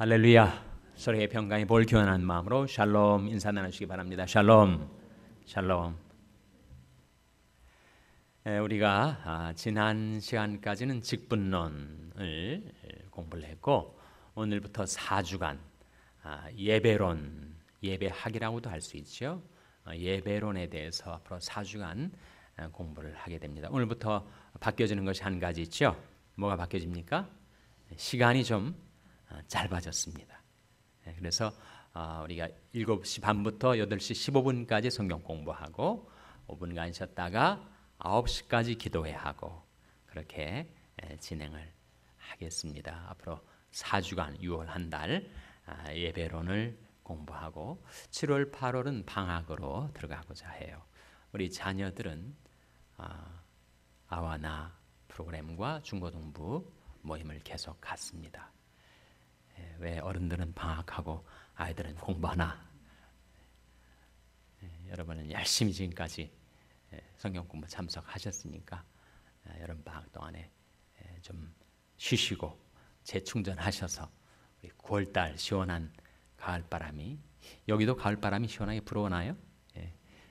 할렐루야. 서로의 평강의 볼 교환한 마음으로 샬롬 인사 나누시기 바랍니다. 샬롬, 샬롬. 우리가 지난 시간까지는 직분론을 공부를 했고 오늘부터 4주간 예배론, 예배학이라고도 할 수 있죠. 예배론에 대해서 앞으로 4주간 공부를 하게 됩니다. 오늘부터 바뀌어지는 것이 한 가지 있죠. 뭐가 바뀌어집니까? 시간이 좀 짧아졌습니다. 그래서 우리가 7시 반부터 8시 15분까지 성경 공부하고 5분간 쉬었다가 9시까지 기도회 하고 그렇게 진행을 하겠습니다. 앞으로 4주간 6월 한 달 예배론을 공부하고 7월 8월은 방학으로 들어가고자 해요. 우리 자녀들은 아와나 프로그램과 중고등부 모임을 계속 갖습니다. 왜 어른들은 방학하고 아이들은 공부하나? 여러분은 열심히 지금까지 성경 공부 참석하셨으니까 여름 방학 동안에 좀 쉬시고 재충전하셔서 9월달 시원한 가을바람이, 여기도 가을바람이 시원하게 불어오나요?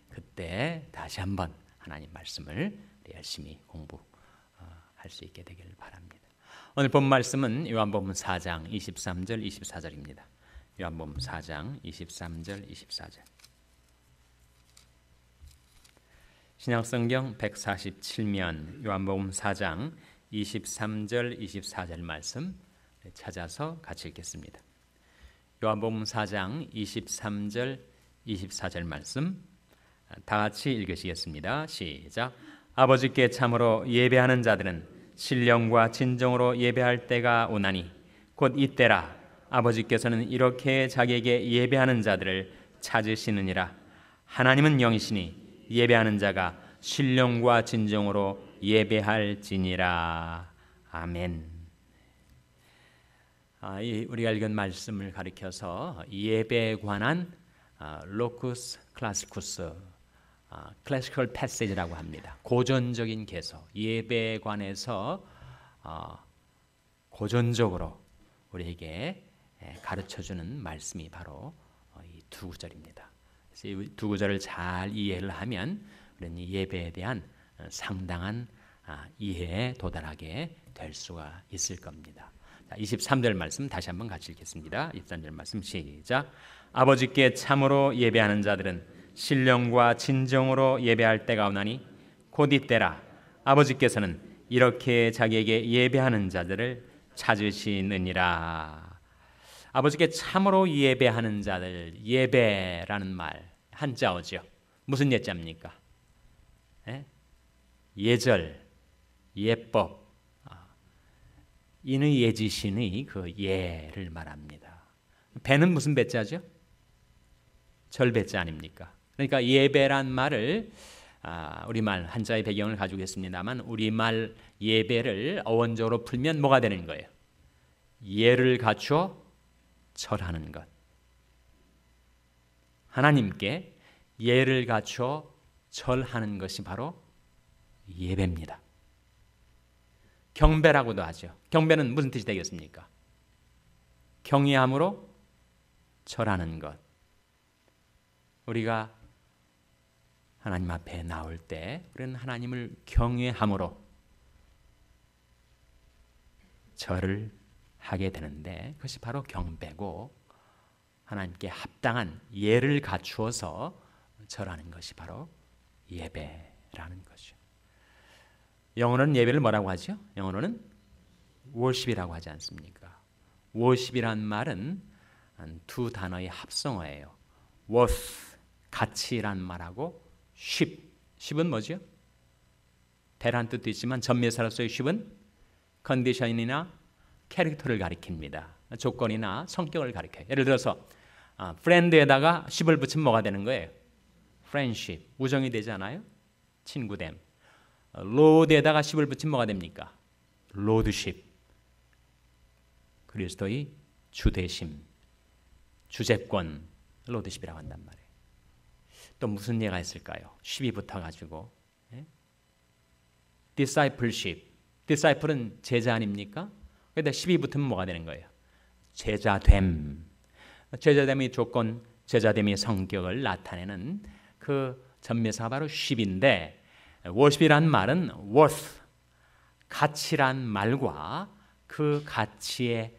그때 다시 한번 하나님 말씀을 열심히 공부할 수 있게 되길 바랍니다. 오늘 본 말씀은 요한복음 4장 23절 24절입니다. 요한복음 4장 23절 24절. 신약성경 147면 요한복음 4장 23절 24절 말씀 찾아서 같이 읽겠습니다. 요한복음 4장 23절 24절 말씀 다 같이 읽으시겠습니다. 시작. 아버지께 참으로 예배하는 자들은 신령과 진정으로 예배할 때가 오나니 곧 이때라. 아버지께서는 이렇게 자기에게 예배하는 자들을 찾으시느니라. 하나님은 영이시니 예배하는 자가 신령과 진정으로 예배할지니라. 아멘. 우리가 읽은 말씀을 가리켜서 예배에 관한 로쿠스 클라시쿠스 클래시컬 패시지라고 합니다. 고전적인 개서, 예배에 관해서 고전적으로 우리에게 가르쳐주는 말씀이 바로 이 두 구절입니다. 그래서 이 두 구절을 잘 이해를 하면 우리는 이 예배에 대한 상당한 이해에 도달하게 될 수가 있을 겁니다. 23절 말씀 다시 한번 같이 읽겠습니다. 23절 말씀 시작. 아버지께 참으로 예배하는 자들은 신령과 진정으로 예배할 때가 오나니 곧 이때라. 아버지께서는 이렇게 자기에게 예배하는 자들을 찾으시느니라. 아버지께 참으로 예배하는 자들, 예배라는 말 한자어죠. 무슨 예자입니까? 예절, 예법, 인의 예지신의 그 예를 말합니다. 배는 무슨 배자죠? 절배자 아닙니까? 그러니까 예배란 말을 우리말 한자의 배경을 가지고 있습니다만 우리말 예배를 어원적으로 풀면 뭐가 되는 거예요? 예를 갖추어 절하는 것. 하나님께 예를 갖추어 절하는 것이 바로 예배입니다. 경배라고도 하죠. 경배는 무슨 뜻이 되겠습니까? 경외함으로 절하는 것. 우리가 하나님 앞에 나올 때 우리는 하나님을 경외함으로 절을 하게 되는데 그것이 바로 경배고 하나님께 합당한 예를 갖추어서 절하는 것이 바로 예배라는 것이죠. 영어로는 예배를 뭐라고 하죠? 영어로는 worship이라고 하지 않습니까? worship이란 말은 두 단어의 합성어예요. worth, 가치란 말하고 ship은 뭐죠? 배란 뜻도 있지만 전미사로서의 ship은 컨디션이나 캐릭터를 가리킵니다. 조건이나 성격을 가리켜요. 예를 들어서 friend에다가 ship을 붙이면 뭐가 되는 거예요? friendship, 우정이 되잖아요. 친구됨. lord에다가 ship을 붙이면 뭐가 됩니까? lordship, 그리스도의 주대심, 주재권, lordship이라고 한단 말이에요. 또 무슨 예가 있을까요? ship이 붙어가지고 discipleship, disciple은 제자 아닙니까? 그런데 10이 붙으면 뭐가 되는 거예요? 제자됨. 제자됨의 조건, 제자됨의 성격을 나타내는 그 전미사가 바로 ship인데, worship이란 말은 worth, 가치란 말과 그 가치에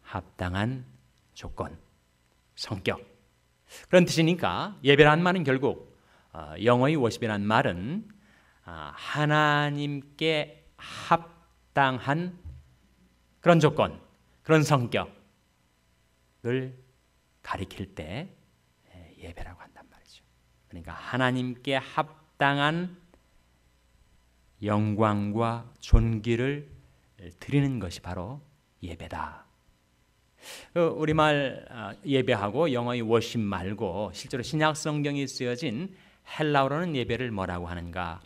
합당한 조건, 성격, 그런 뜻이니까 예배란 말은 결국 영어의 worship이란 말은 하나님께 합당한 그런 조건, 그런 성격을 가리킬 때 예배라고 한단 말이죠. 그러니까 하나님께 합당한 영광과 존귀를 드리는 것이 바로 예배다. 우리말 예배하고 영어의 워십 말고 실제로 신약 성경에 쓰여진 헬라어로는 예배를 뭐라고 하는가?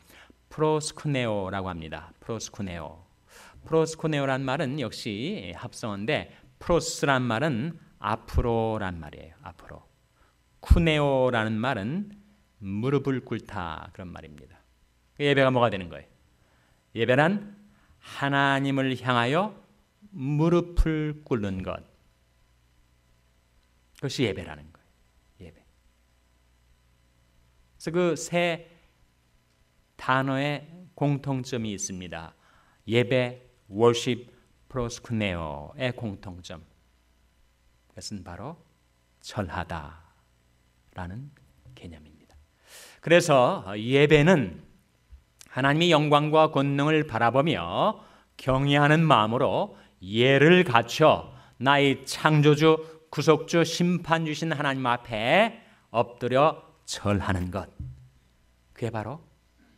프로스쿠네오라고 합니다. 프로스쿠네오. 프로스쿠네오란 말은 역시 합성어인데, 프로스란 말은 앞으로란 말이에요. 앞으로. 쿠네오라는 말은 무릎을 꿇다, 그런 말입니다. 예배가 뭐가 되는 거예요? 예배란 하나님을 향하여 무릎을 꿇는 것, 그것이 예배라는 거예요. 예배. 그래서 그 세 단어의 공통점이 있습니다. 예배, worship, proskuneo의 공통점. 그것은 바로 절하다라는 개념입니다. 그래서 예배는 하나님의 영광과 권능을 바라보며 경외하는 마음으로 예를 갖춰 나의 창조주, 구속주, 심판 주신 하나님 앞에 엎드려 절하는 것, 그게 바로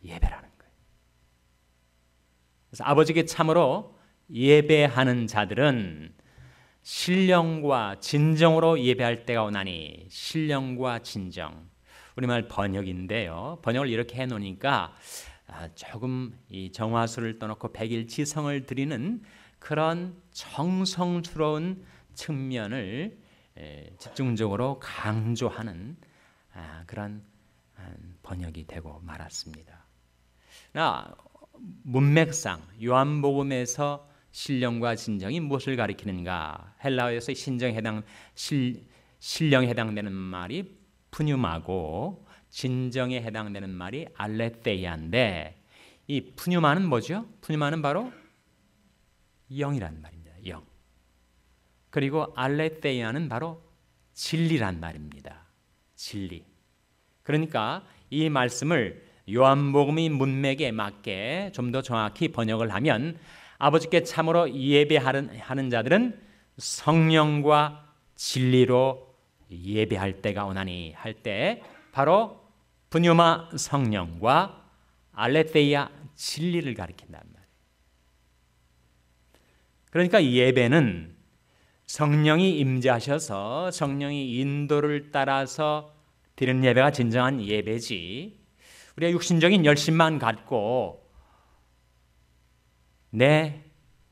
예배라는 거예요. 그래서 아버지께 참으로 예배하는 자들은 신령과 진정으로 예배할 때가 오나니, 신령과 진정, 우리말 번역인데요. 번역을 이렇게 해놓으니까 조금 이 정화수를 떠놓고 백일지성을 드리는 그런 정성스러운 측면을 집중적으로 강조하는 그런 번역이 되고 말았습니다. 문맥상 요한복음에서 신령과 진정이 무엇을 가리키는가? 헬라어에서 신령에 해당되는 말이 푸뉴마고 진정에 해당되는 말이 알레테이아인데, 이 푸뉴마는 뭐죠? 푸뉴마는 바로 영이란 말입니다. 영. 그리고 알레테이아는 바로 진리란 말입니다. 진리. 그러니까 이 말씀을 요한복음의 문맥에 맞게 좀 더 정확히 번역을 하면, 아버지께 참으로 예배하는 자들은 성령과 진리로 예배할 때가 오나니 할 때 바로 푸뉴마 성령과 알레테이아 진리를 가리킨단 말이에요. 그러니까 예배는 성령이 임재하셔서 성령이 인도를 따라서 드리는 예배가 진정한 예배지, 우리가 육신적인 열심만 갖고 내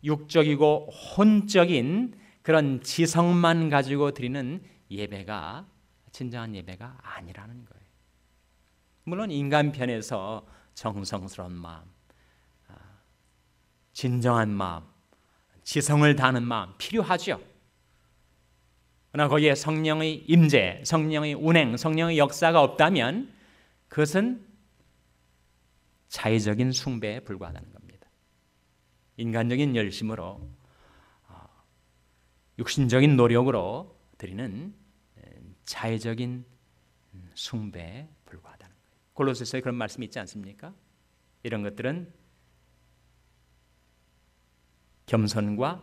육적이고 혼적인 그런 지성만 가지고 드리는 예배가 진정한 예배가 아니라는 거예요. 물론 인간 편에서 정성스러운 마음, 진정한 마음, 지성을 다하는 마음 필요하죠. 그러나 거기에 성령의 임재, 성령의 운행, 성령의 역사가 없다면 그것은 자의적인 숭배에 불과하다는 겁니다. 인간적인 열심으로, 육신적인 노력으로 드리는 자의적인 숭배에 불과하다는 거예요. 골로새서에 그런 말씀이 있지 않습니까? 이런 것들은 겸손과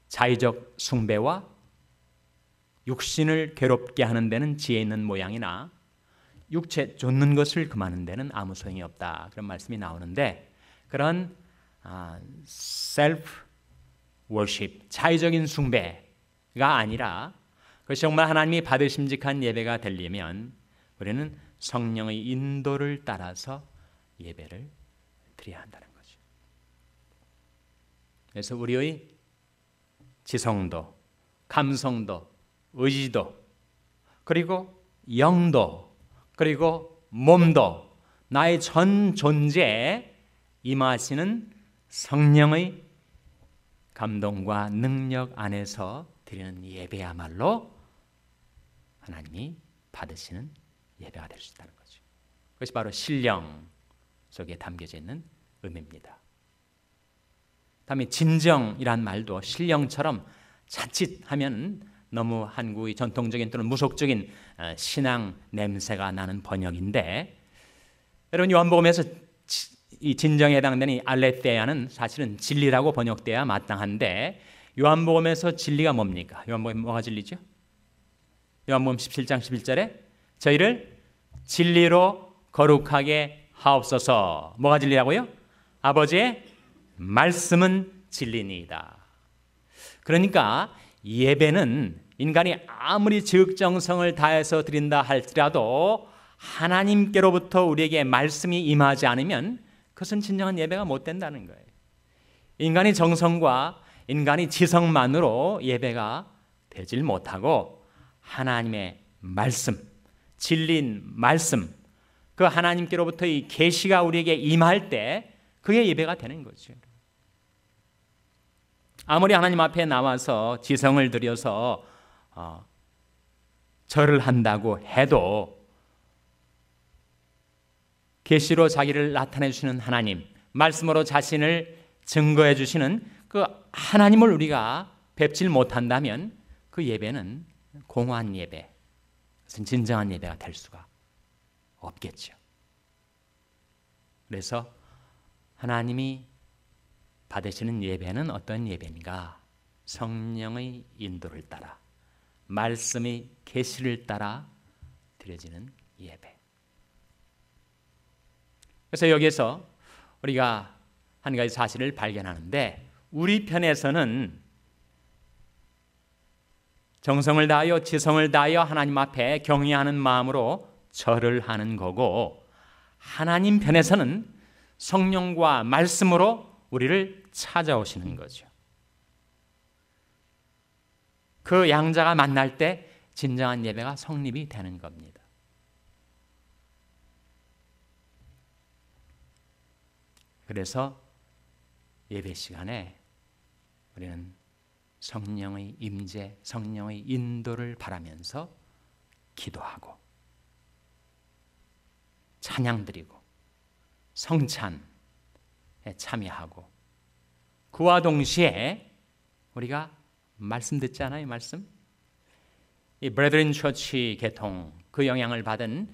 자의적 숭배와 육신을 괴롭게 하는 데는 지혜 있는 모양이나 육체 쫓는 것을 금하는 데는 아무 소용이 없다, 그런 말씀이 나오는데, 그런 셀프 워십, 자의적인 숭배가 아니라 그것이 정말 하나님이 받으심직한 예배가 되려면 우리는 성령의 인도를 따라서 예배를 드려야 한다는 거죠. 그래서 우리의 지성도, 감성도, 의지도, 그리고 영도, 그리고 몸도, 나의 전 존재에 임하시는 성령의 감동과 능력 안에서 드리는 예배야말로 하나님이 받으시는 예배가 될 수 있다는 거죠. 그것이 바로 신령 속에 담겨져 있는 의미입니다. 다음에 진정이란 말도 신령처럼 자칫하면 너무 한국의 전통적인 또는 무속적인 신앙 냄새가 나는 번역인데, 여러분 요한복음에서 이 진정에 해당되는 이 알레the아는 사실은 진리라고 번역돼야 마땅한데, 요한복음에서 진리가 뭡니까? 요한복음 뭐가 진리죠? 요한복음 17장 11절에 저희를 진리로 거룩하게 하옵소서. 뭐가 진리라고요? 아버지의 말씀은 진리니이다. 그러니까 예배는 인간이 아무리 지극정성을 다해서 드린다 할지라도 하나님께로부터 우리에게 말씀이 임하지 않으면 그것은 진정한 예배가 못 된다는 거예요. 인간의 정성과 인간의 지성만으로 예배가 되질 못하고 하나님의 말씀, 진리인 말씀, 그 하나님께로부터 이 계시가 우리에게 임할 때 그게 예배가 되는 거죠. 아무리 하나님 앞에 나와서 지성을 들여서 절을 한다고 해도 계시로 자기를 나타내 주시는 하나님, 말씀으로 자신을 증거해 주시는 그 하나님을 우리가 뵙질 못한다면 그 예배는 공허한 예배, 그것은 진정한 예배가 될 수가 없겠죠. 그래서 하나님이 받으시는 예배는 어떤 예배인가? 성령의 인도를 따라, 말씀의 계시를 따라 드려지는 예배. 그래서 여기에서 우리가 한 가지 사실을 발견하는데, 우리 편에서는 정성을 다하여 지성을 다하여 하나님 앞에 경외하는 마음으로 절을 하는 거고, 하나님 편에서는 성령과 말씀으로 우리를 찾아오시는 거죠. 그 양자가 만날 때 진정한 예배가 성립이 되는 겁니다. 그래서 예배 시간에 우리는 성령의 임재, 성령의 인도를 바라면서 기도하고 찬양드리고 성찬에 참여하고, 그와 동시에 우리가 말씀 듣지 않아요? 말씀? 이 브레드린 처치 계통, 그 영향을 받은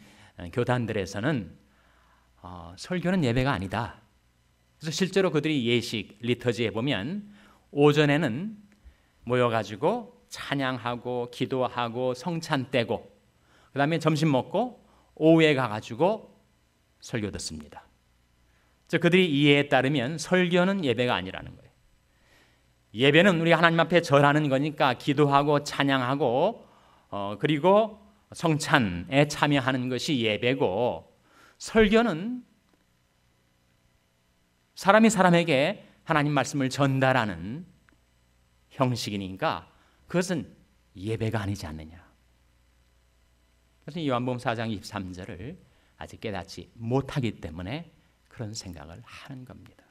교단들에서는 설교는 예배가 아니다. 그래서 실제로 그들이 예식, 리터지에 보면 오전에는 모여가지고 찬양하고 기도하고 성찬 떼고, 그 다음에 점심 먹고 오후에 가가지고 설교 듣습니다. 즉 그들이 이해에 따르면 설교는 예배가 아니라는 거예요. 예배는 우리 하나님 앞에 절하는 거니까 기도하고 찬양하고 그리고 성찬에 참여하는 것이 예배고, 설교는 사람이 사람에게 하나님 말씀을 전달하는 형식이니까 그것은 예배가 아니지 않느냐. 그래서 요한복음 4장 23절을 아직 깨닫지 못하기 때문에 그런 생각을 하는 겁니다.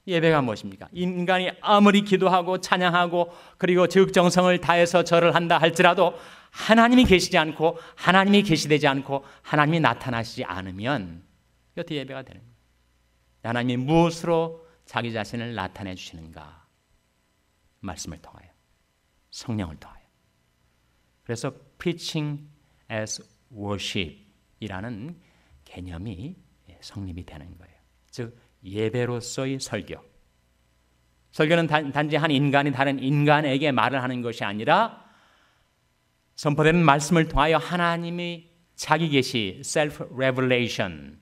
예배가 무엇입니까? 인간이 아무리 기도하고 찬양하고 그리고 지극정성을 다해서 절을 한다 할지라도 하나님이 계시지 않고 하나님이 계시되지 않고 하나님이 나타나시지 않으면 어떻게 예배가 되는 거예요? 하나님이 무엇으로 자기 자신을 나타내 주시는가? 말씀을 통하여, 성령을 통하여. 그래서 preaching as worship이라는 개념이 성립이 되는 거예요. 즉 예배로서의 설교. 설교는 단지 한 인간이 다른 인간에게 말을 하는 것이 아니라 선포되는 말씀을 통하여 하나님이 자기 계시, self revelation,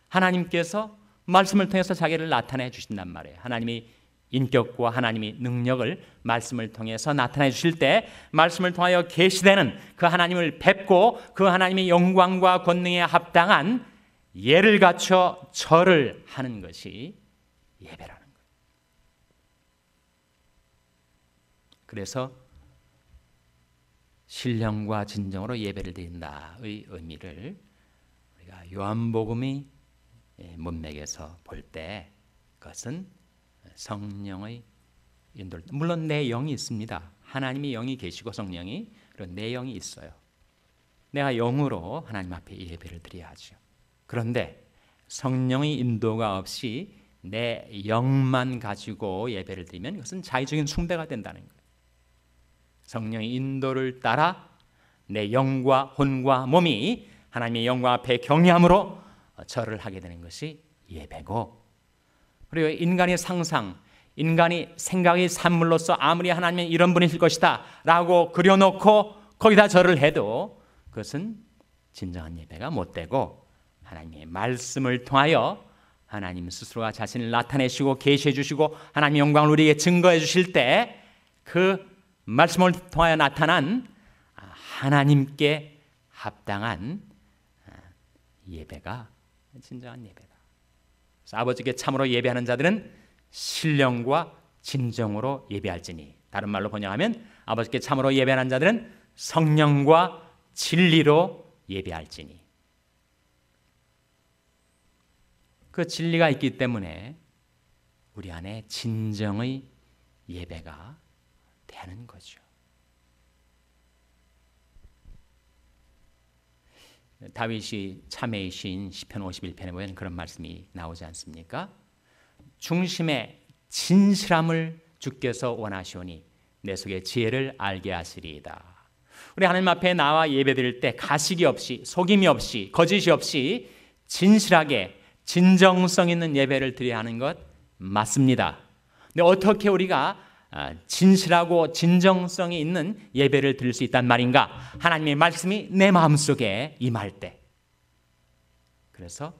하나님께서 말씀을 통해서 자기를 나타내 주신단 말이에요. 하나님이 인격과 하나님의 능력을 말씀을 통해서 나타내 주실 때 말씀을 통하여 계시되는 그 하나님을 뵙고 그 하나님의 영광과 권능에 합당한 예를 갖춰 절을 하는 것이 예배라는 거예요. 그래서 신령과 진정으로 예배를 드린다의 의미를 우리가 요한복음의 문맥에서 볼 때 그것은 성령의 인도를, 물론 내 영이 있습니다. 하나님이 영이 계시고 성령이, 그리고 내 영이 있어요. 내가 영으로 하나님 앞에 예배를 드려야 하죠. 그런데 성령의 인도가 없이 내 영만 가지고 예배를 드리면 그것은 자의적인 숭배가 된다는 거예요. 성령의 인도를 따라 내 영과 혼과 몸이 하나님의 영과 앞에 경외함으로 절을 하게 되는 것이 예배고, 그리고 인간의 상상, 인간이 생각의 산물로서 아무리 하나님은 이런 분이실 것이다 라고 그려놓고 거기다 절을 해도 그것은 진정한 예배가 못 되고, 하나님의 말씀을 통하여 하나님 스스로가 자신을 나타내시고 계시해 주시고 하나님의 영광을 우리에게 증거해 주실 때 그 말씀을 통하여 나타난 하나님께 합당한 예배가 진정한 예배다. 그래서 아버지께 참으로 예배하는 자들은 신령과 진정으로 예배할지니, 다른 말로 번역하면 아버지께 참으로 예배하는 자들은 성령과 진리로 예배할지니. 그 진리가 있기 때문에 우리 안에 진정의 예배가 되는 거죠. 다윗이 참회의 시인 시편 51편에 보면 그런 말씀이 나오지 않습니까? 중심의 진실함을 주께서 원하시오니 내 속의 지혜를 알게 하시리이다. 우리 하나님 앞에 나와 예배드릴 때 가식이 없이, 속임이 없이, 거짓이 없이 진실하게 진정성 있는 예배를 드려야 하는 것 맞습니다. 근데 어떻게 우리가 진실하고 진정성이 있는 예배를 드릴 수 있단 말인가? 하나님의 말씀이 내 마음속에 임할 때. 그래서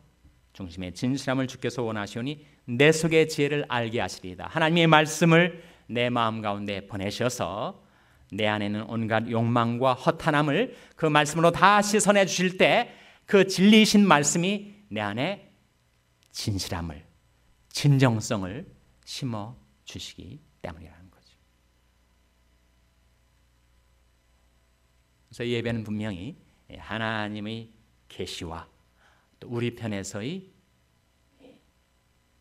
중심의 진실함을 주께서 원하시오니 내 속의 지혜를 알게 하시리이다. 하나님의 말씀을 내 마음 가운데 보내셔서 내 안에는 온갖 욕망과 허탄함을 그 말씀으로 다 씻어내 주실 때 그 진리이신 말씀이 내 안에 진실함을, 진정성을 심어 주시기 때문이라는 거죠. 그래서 예배는 분명히 하나님의 계시와 또 우리 편에서의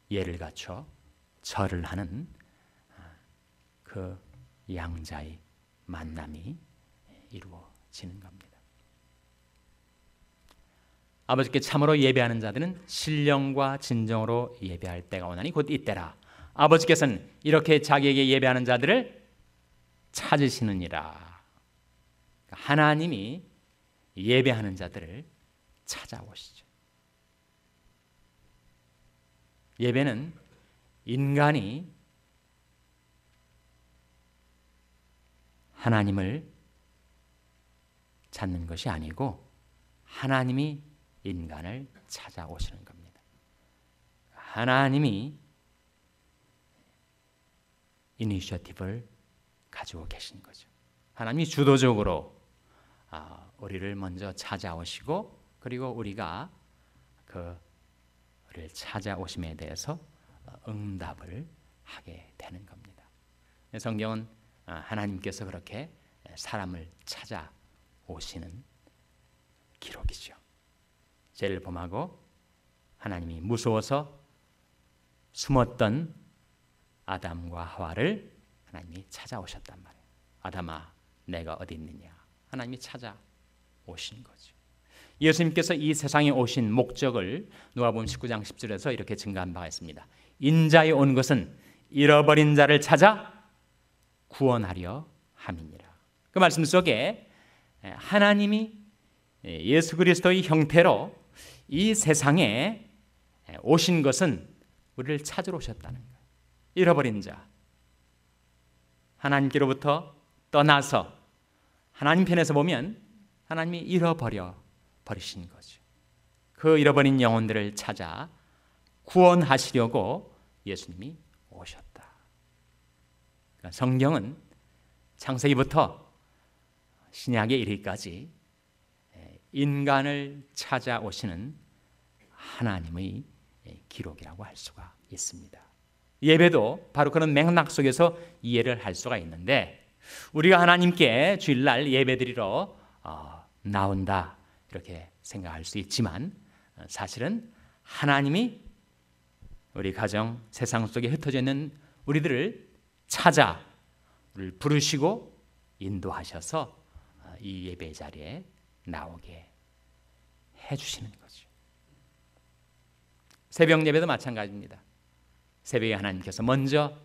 예를 갖춰 절을 하는 그 양자의 만남이 이루어지는 겁니다. 아버지께 참으로 예배하는 자들은 신령과 진정으로 예배할 때가 오나니 곧 이때라. 아버지께서는 이렇게 자기에게 예배하는 자들을 찾으시느니라. 하나님이 예배하는 자들을 찾아오시죠. 예배는 인간이 하나님을 찾는 것이 아니고 하나님이 인간을 찾아오시는 겁니다. 하나님이 이니셔티브를 가지고 계신 거죠. 하나님이 주도적으로 우리를 먼저 찾아오시고, 그리고 우리가 그를 찾아오심에 대해서 응답을 하게 되는 겁니다. 성경은 하나님께서 그렇게 사람을 찾아오시는 기록이죠. 죄를 범하고 하나님이 무서워서 숨었던 아담과 하와를 하나님이 찾아오셨단 말이에요. 아담아, 내가 어디 있느냐? 하나님이 찾아오신 거죠. 예수님께서 이 세상에 오신 목적을 누가복음 19장 10절에서 이렇게 증거한 바가 있습니다. 인자에 온 것은 잃어버린 자를 찾아 구원하려 함이니라. 그 말씀 속에 하나님이 예수 그리스도의 형태로 이 세상에 오신 것은 우리를 찾으러 오셨다는 거예요. 잃어버린 자, 하나님께로부터 떠나서 하나님 편에서 보면 하나님이 잃어버려 버리신 거죠. 그 잃어버린 영혼들을 찾아 구원하시려고 예수님이 오셨다. 그러니까 성경은 창세기부터 신약에 이르기까지 인간을 찾아오시는 하나님의 기록이라고 할 수가 있습니다. 예배도 바로 그런 맥락 속에서 이해를 할 수가 있는데, 우리가 하나님께 주일날 예배드리러 나온다 이렇게 생각할 수 있지만, 사실은 하나님이 우리 가정, 세상 속에 흩어져 있는 우리들을 찾아 우리를 부르시고 인도하셔서 이 예배 자리에 나오게 해주시는 거죠. 새벽 예배도 마찬가지입니다. 새벽에 하나님께서 먼저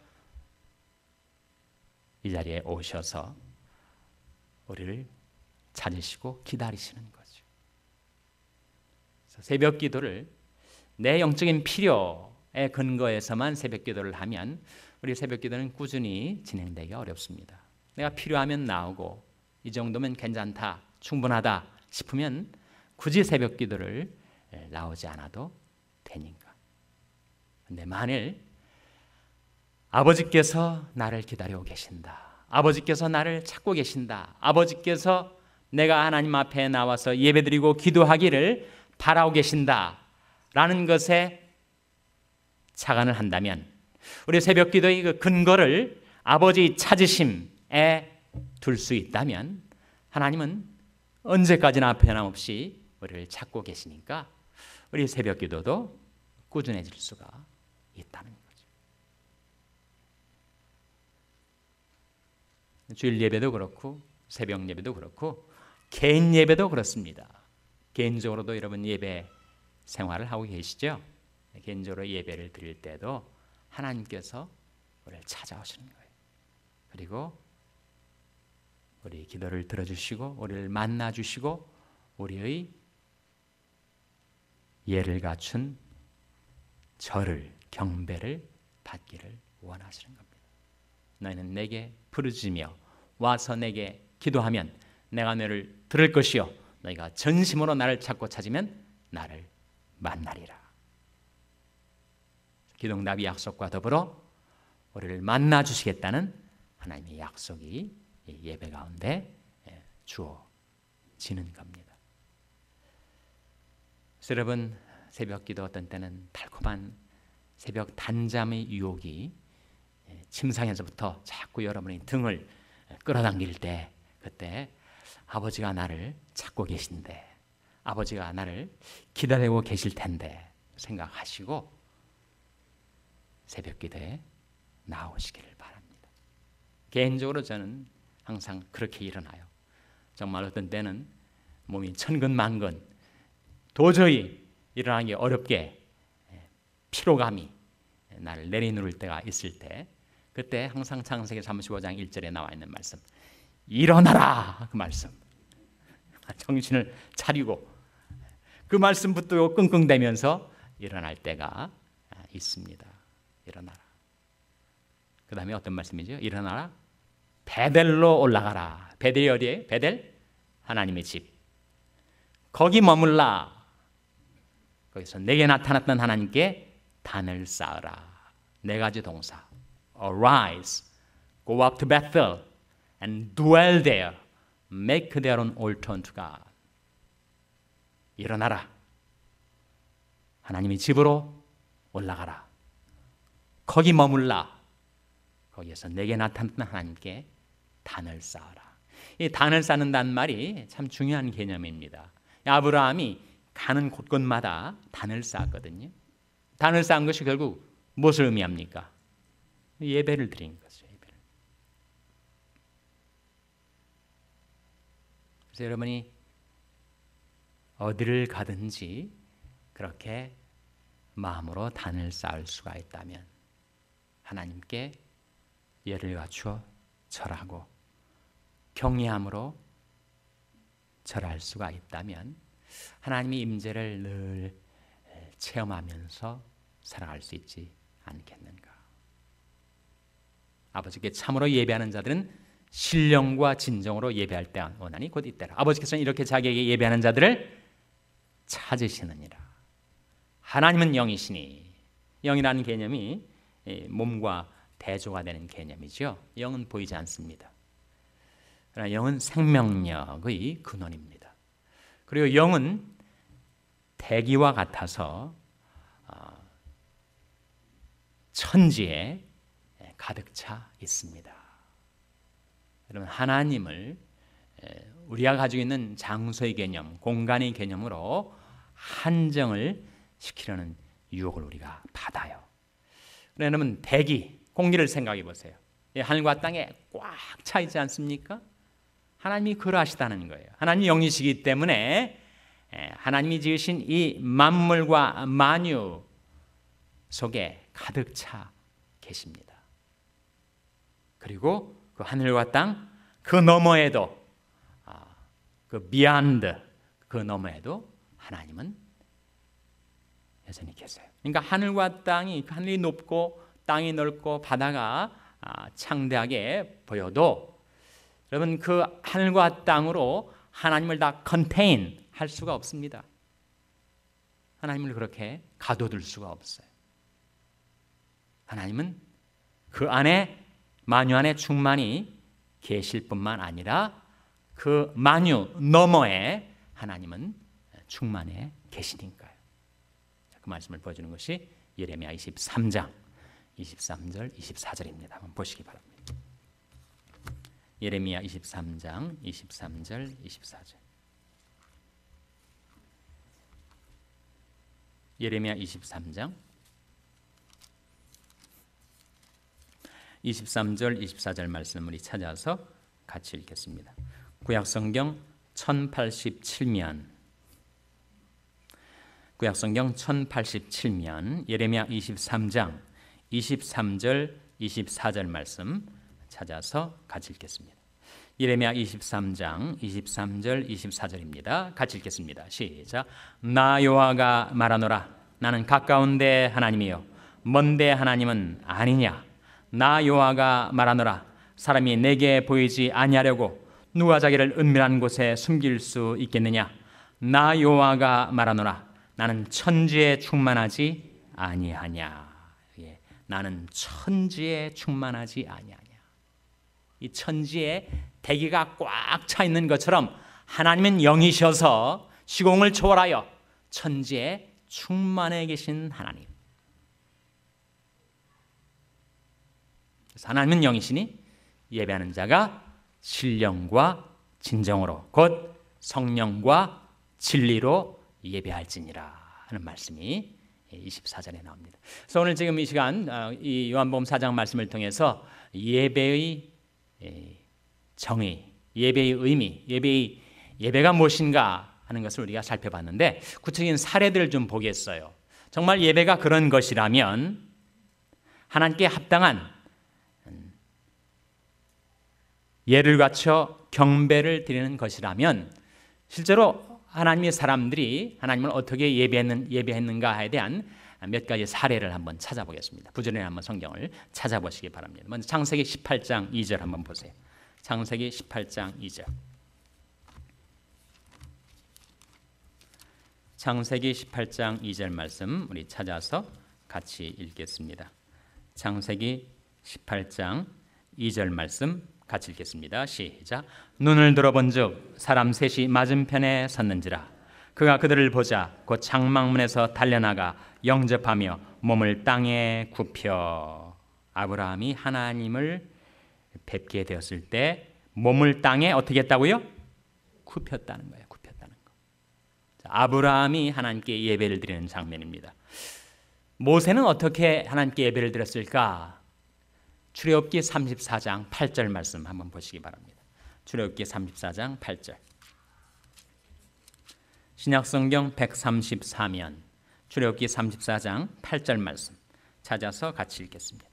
이 자리에 오셔서 우리를 찾으시고 기다리시는 거죠. 그래서 새벽 기도를 내 영적인 필요에 근거해서만 새벽 기도를 하면 우리 새벽 기도는 꾸준히 진행되기 어렵습니다. 내가 필요하면 나오고 이 정도면 괜찮다, 충분하다 싶으면 굳이 새벽 기도를 나오지 않아도 되니까. 근데 만일 아버지께서 나를 기다리고 계신다, 아버지께서 나를 찾고 계신다, 아버지께서 내가 하나님 앞에 나와서 예배드리고 기도하기를 바라고 계신다 라는 것에 착안을 한다면, 우리 새벽 기도의 그 근거를 아버지 찾으심에 둘 수 있다면 하나님은 언제까지나 변함없이 우리를 찾고 계시니까 우리 새벽 기도도 꾸준해질 수가 있다는 거죠. 주일 예배도 그렇고 새벽 예배도 그렇고 개인 예배도 그렇습니다. 개인적으로도 여러분 예배 생활을 하고 계시죠? 개인적으로 예배를 드릴 때도 하나님께서 우리를 찾아오시는 거예요. 그리고 우리 기도를 들어주시고 우리를 만나주시고 우리의 예를 갖춘 절을, 경배를 받기를 원하시는 겁니다. 너희는 내게 부르짖으며 와서 내게 기도하면 내가 너를 들을 것이요 너희가 전심으로 나를 찾고 찾으면 나를 만나리라. 기도응답의 약속과 더불어 우리를 만나주시겠다는 하나님의 약속이 예배 가운데 주어지는 겁니다. 그래서 여러분 새벽 기도 어떤 때는 달콤한 새벽 단잠의 유혹이 침상에서부터 자꾸 여러분의 등을 끌어당길 때, 그때 아버지가 나를 찾고 계신데, 아버지가 나를 기다리고 계실 텐데 생각하시고 새벽 기도에 나오시기를 바랍니다. 개인적으로 저는 항상 그렇게 일어나요. 정말 어떤 때는 몸이 천근만근 도저히 일어나기 어렵게 피로감이 나를 내리누를 때가 있을 때, 그때 항상 창세기 35장 1절에 나와 있는 말씀, 일어나라, 그 말씀, 정신을 차리고 그 말씀 붙들고 끙끙대면서 일어날 때가 있습니다. 일어나라. 그 다음에 어떤 말씀이죠? 일어나라, 베델로 올라가라. 베델이 어디예요? 베델? 하나님의 집. 거기 머물라. 거기서 내게 나타났던 하나님께 단을 쌓으라. 네 가지 동사. Arise, go up to Bethel, and dwell there. Make their own altar unto God. 일어나라. 하나님의 집으로 올라가라. 거기 머물라. 거기에서 내게 나타났던 하나님께 단을 쌓아라. 이 단을 쌓는다는 말이 참 중요한 개념입니다. 아브라함이 가는 곳곳마다 단을 쌓았거든요. 단을 쌓은 것이 결국 무엇을 의미합니까? 예배를 드린 거죠. 예배를. 그래서 여러분이 어디를 가든지 그렇게 마음으로 단을 쌓을 수가 있다면 하나님께 예를 갖추어 절하고 경외함으로 절할 수가 있다면 하나님의 임재를 늘 체험하면서 살아갈 수 있지 않겠는가. 아버지께 참으로 예배하는 자들은 신령과 진정으로 예배할 때 원하니 곧 이때라. 아버지께서는 이렇게 자기에게 예배하는 자들을 찾으시느니라. 하나님은 영이시니, 영이라는 개념이 몸과 대조가 되는 개념이죠. 영은 보이지 않습니다. 그러나 영은 생명력의 근원입니다. 그리고 영은 대기와 같아서 천지에 가득 차 있습니다. 여러분, 하나님을 우리가 가지고 있는 장소의 개념, 공간의 개념으로 한정을 시키려는 유혹을 우리가 받아요. 여러분, 대기, 공기를 생각해 보세요. 하늘과 땅에 꽉 차 있지 않습니까? 하나님이 그러하시다는 거예요. 하나님이 영이시기 때문에 하나님이 지으신 이 만물과 만유 속에 가득 차 계십니다. 그리고 그 하늘과 땅 그 너머에도 그 beyond 그 너머에도 하나님은 여전히 계세요. 그러니까 하늘과 땅이 하늘이 높고 땅이 넓고 바다가 창대하게 보여도 여러분 그 하늘과 땅으로 하나님을 다 contain 할 수가 없습니다. 하나님을 그렇게 가둬둘 수가 없어요. 하나님은 그 안에 만유 안에 충만히 계실 뿐만 아니라 그 만유 너머에 하나님은 충만해 계시니까요. 그 말씀을 보여주는 것이 예레미야 23장 23절 24절입니다. 한번 보시기 바랍니다. 예레미야 23장 23절 24절. 예레미야 23장 23절 24절 말씀 우리 찾아서 같이 읽겠습니다. 구약성경 1087면 구약성경 1087면 예레미야 23장 23절 24절 말씀 찾아서 같이 읽겠습니다. 예레미야 23장 23절 24절입니다. 같이 읽겠습니다. 시작. 나 여호와가 말하노라. 나는 가까운데 하나님이요 먼데 하나님은 아니냐. 나 여호와가 말하노라. 사람이 내게 보이지 아니하려고 누가 자기를 은밀한 곳에 숨길 수 있겠느냐. 나 여호와가 말하노라. 나는 천지에 충만하지 아니하냐. 예, 나는 천지에 충만하지 아니하냐. 이 천지에 대기가 꽉 차 있는 것처럼 하나님은 영이셔서 시공을 초월하여 천지에 충만해 계신 하나님. 그래서 하나님은 영이시니 예배하는 자가 신령과 진정으로 곧 성령과 진리로 예배할지니라 하는 말씀이 24절에 나옵니다. 그래서 오늘 지금 이 시간 이 요한복음 4장 말씀을 통해서 예배의 정의, 예배의 의미, 예배가 무엇인가 하는 것을 우리가 살펴봤는데 구체적인 사례들을 좀 보겠어요. 정말 예배가 그런 것이라면 하나님께 합당한 예를 갖춰 경배를 드리는 것이라면 실제로 하나님의 사람들이 하나님을 어떻게 예배했는가에 대한 몇 가지 사례를 한번 찾아보겠습니다. 부지런히 한번 성경을 찾아보시기 바랍니다. 먼저 창세기 18장 2절 한번 보세요. 창세기 18장 2절. 창세기 18장 2절 말씀 우리 찾아서 같이 읽겠습니다. 창세기 18장 2절 말씀 같이 읽겠습니다. 시작. 눈을 들어본즉 사람 셋이 맞은편에 섰는지라. 그가 그들을 보자 곧 장막문에서 달려나가 영접하며 몸을 땅에 굽혀. 아브라함이 하나님을 뵙게 되었을 때 몸을 땅에 어떻게 했다고요? 굽혔다는 거예요. 굽혔다는 거. 아브라함이 하나님께 예배를 드리는 장면입니다. 모세는 어떻게 하나님께 예배를 드렸을까? 출애굽기 34장 8절 말씀 한번 보시기 바랍니다. 출애굽기 34장 8절. 신약성경 134면 출애굽기 34장 8절 말씀 찾아서 같이 읽겠습니다.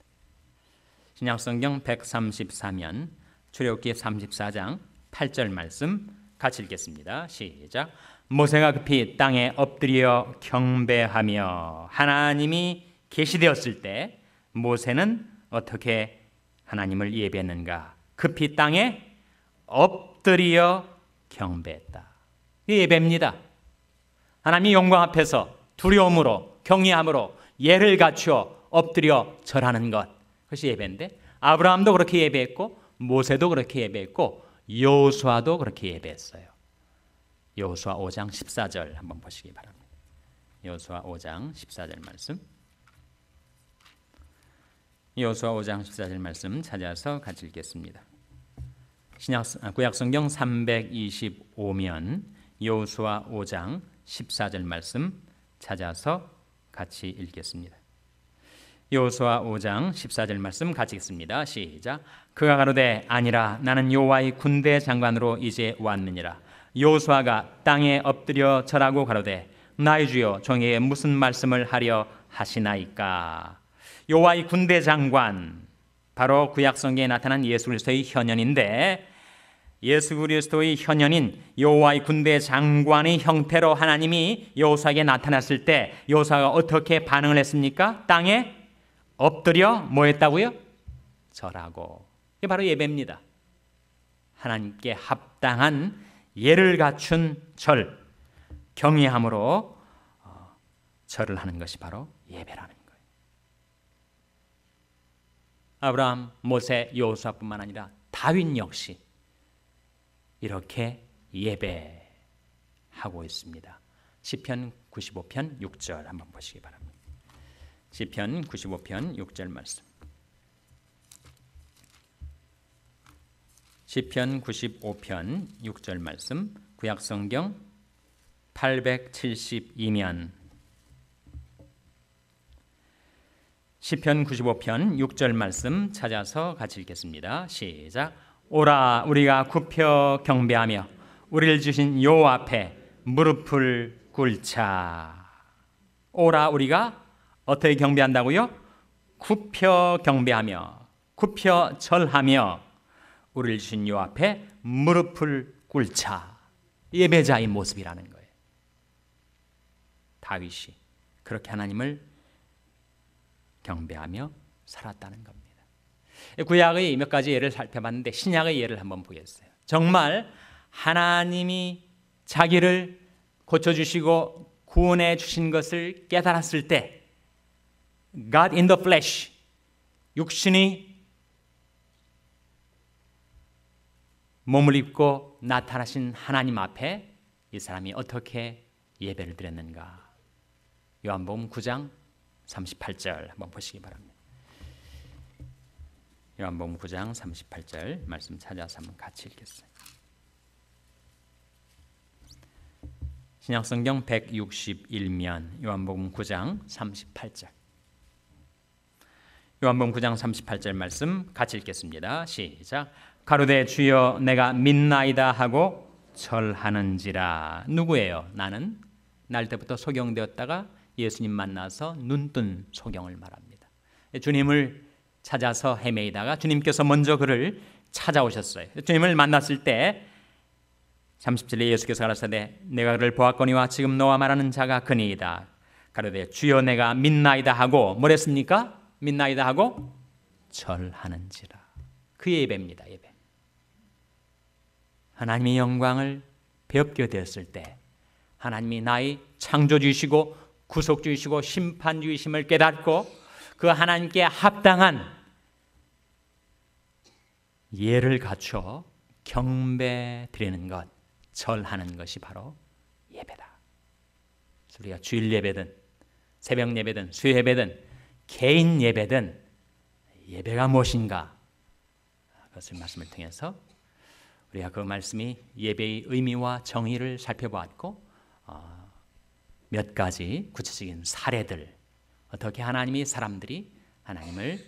신약성경 134면 출애굽기 34장 8절 말씀 같이 읽겠습니다. 시작. 모세가 급히 땅에 엎드려 경배하며 하나님이 계시되었을 때 모세는 어떻게 하나님을 예배했는가? 급히 땅에 엎드려 경배했다. 이게 예배입니다. 하나님의 영광 앞에서 두려움으로 경외함으로 예를 갖추어 엎드려 절하는 것. 그것이 예배인데 아브라함도 그렇게 예배했고 모세도 그렇게 예배했고 여호수아도 그렇게 예배했어요. 여호수아 5장 14절 한번 보시기 바랍니다. 여호수아 5장 14절 말씀. 여호수아 5장 14절 말씀 찾아서 같이 읽겠습니다. 구약성경 325면 여호수아 5장 14절 말씀 찾아서 같이 읽겠습니다. 여호수아 5장 14절 말씀 같이 읽습니다. 시작. 그가 가로되 아니라 나는 여호와의 군대 장관으로 이제 왔느니라. 여호수아가 땅에 엎드려 절하고 가로되 나의 주여 종에게 무슨 말씀을 하려 하시나이까. 여호와의 군대 장관, 바로 구약 성경에 나타난 예수 그리스도의 현현인데, 예수 그리스도의 현현인 여호와의 군대 장관의 형태로 하나님이 여호수아에게 나타났을 때 여호수아가 어떻게 반응을 했습니까? 땅에 엎드려 뭐 했다고요? 절하고. 이게 바로 예배입니다. 하나님께 합당한 예를 갖춘 절, 경외함으로 절을 하는 것이 바로 예배라는 거예요. 아브라함, 모세, 여호수아뿐만 아니라 다윗 역시 이렇게 예배하고 있습니다. 시편 95편 6절 한번 보시기 바랍니다. 시편 95편 6절 말씀. 시편 95편 6절 말씀, 구약성경 872면 시편 95편 6절 말씀 찾아서 같이 읽겠습니다. 시작. 오라 우리가 굽혀 경배하며 우리를 주신 여호와 앞에 무릎을 꿇자. 오라 우리가 어떻게 경배한다고요? 굽혀 경배하며, 굽혀 절하며 우리를 주신 여호와 앞에 무릎을 꿇자. 예배자의 모습이라는 거예요. 다윗이 그렇게 하나님을 경배하며 살았다는 겁니다. 구약의 몇 가지 예를 살펴봤는데 신약의 예를 한번 보겠어요. 정말 하나님이 자기를 고쳐주시고 구원해 주신 것을 깨달았을 때 God in the flesh, 육신이 몸을 입고 나타나신 하나님 앞에 이 사람이 어떻게 예배를 드렸는가. 요한복음 9장 38절 한번 보시기 바랍니다. 요한복음 9장 38절 말씀 찾아서 한번 같이 읽겠어요. 신약성경 161면 요한복음 9장 38절. 요한복음 9장 38절 말씀 같이 읽겠습니다. 시작. 가로되 주여 내가 믿나이다 하고 절하는지라. 누구예요? 나는 날 때부터 소경되었다가 예수님 만나서 눈뜬 소경을 말합니다. 주님을 찾아서 헤매이다가 주님께서 먼저 그를 찾아오셨어요. 주님을 만났을 때 30절에 예수께서 가라사대 내가 그를 보았거니와 지금 너와 말하는 자가 그니이다. 가로되 주여 내가 믿나이다 하고 뭐랬습니까? 믿나이다 하고 절하는지라. 그 예배입니다. 예배. 하나님의 영광을 배웁게 되었을 때 하나님이 나의 창조주이시고 구속주이시고 심판주이심을 깨닫고 그 하나님께 합당한 예를 갖춰 경배 드리는 것, 절하는 것이 바로 예배다. 우리가 주일 예배든 새벽 예배든 수요 예배든 개인 예배든 예배가 무엇인가, 그것을 말씀을 통해서 우리가 그 말씀이 예배의 의미와 정의를 살펴보았고 몇 가지 구체적인 사례들, 어떻게 하나님이 사람들이 하나님을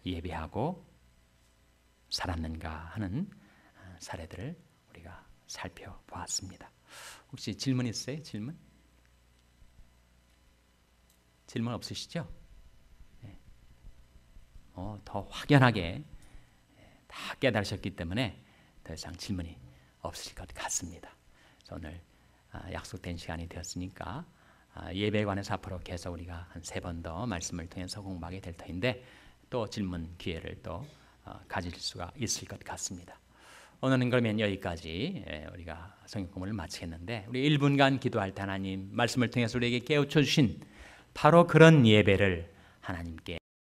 예배하고 살았는가 하는 사례들을 우리가 살펴보았습니다. 혹시 질문 있어요? 질문? 질문 없으시죠? 네. 더 확연하게 다 깨달으셨기 때문에 더 이상 질문이 없을 것 같습니다. 오늘 약속된 시간이 되었으니까 예배에 관해서 앞으로 계속 우리가 한 3번 더 말씀을 통해서 공부하게 될 터인데 또 질문 기회를 또 가질 수가 있을 것 같습니다. 오늘은 그러면 여기까지 우리가 성경 공부를 마치겠는데, 우리 1분간 기도할 때 하나님 말씀을 통해서 우리에게 깨우쳐 주신 바로 그런 예배를 하나님께